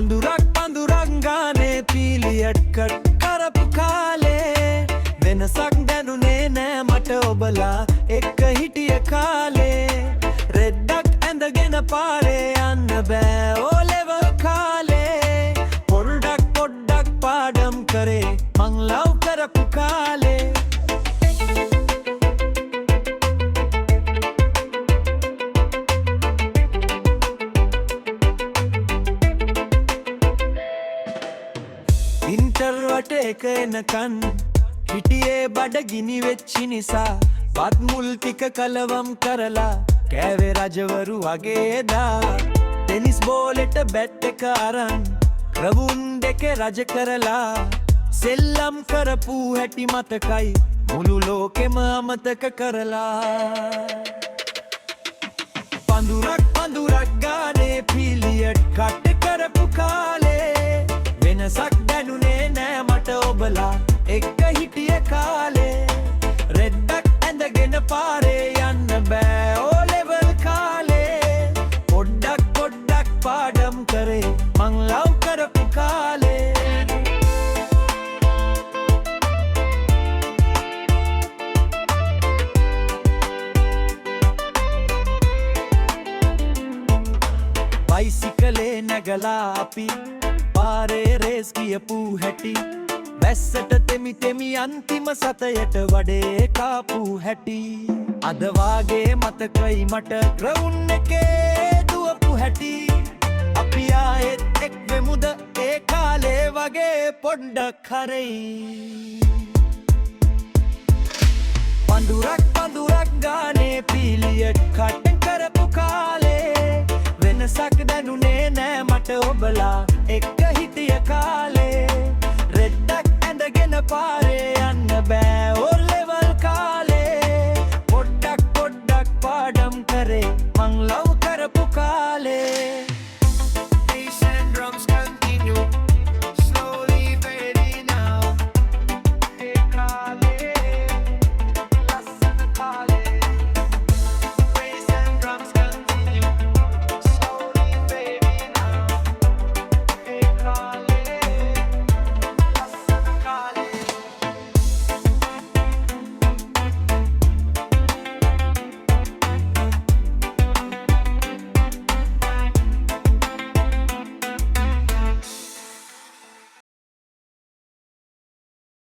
පඳුරක් ගානේ පීලියට කට් කරපු කාලේ වෙනසක් දැනුනේ නෑ මට ඔබලා එක්ක හිටිය කාලේ රෙද්දක් ඇඳගෙන පාරේ යන්න බෑ ඕ ලෙවල් කාලේ පොඩ්ඩක් පාඩම් කරේ මං ලව් කරපු කාලේ ඉන්ටර්වට එක එනකන් හිටියේ බඩගිනි වෙච්චි නිසා බත් මුල් ටික කලවම් කරලා කෑවේ රජවරු වගේ එදා ටෙනිස් බෝලෙට බැට් එක අරන් ක්‍රවුන් දෙකේ රජ කරලා සෙල්ලම් කරපු හැටි මතකයි මුළු ලෝකෙම අමතක කරලා පඳුරක් ගානේ පීලියට කට් කරපු කාලේ වෙනසක් දැනුනේ නෑ මට ඔබලා එක්ක හිටිය කාලේ රෙද්දක් ඇඳගෙන පාරේ යන්න බෑ ඕ ලෙවල් කාලේ පොඩ්ඩක් පාඩම් කරේ මං ලව් කරපු කාලේ බයිසිකලේ නැගලා අපි පාරේ රේස් කියපු හැටි වැස්සට තෙමි අන්තිම සතයට වඩේ කාපු හැටි අද වාගේ මතකයි මට ග්‍රවුන් එකේ දුවපු හැටි අපි ආයෙත් එක් වෙමුද ඒ කාලේ වගේ පොඩ්ඩක් හරයි පඳුරක් ගානේ පීලියට කට් කරපු කාලේ වෙනසක් දැනුනේ නෑ මට ඔබලා එක්ක හිටිය කාලේ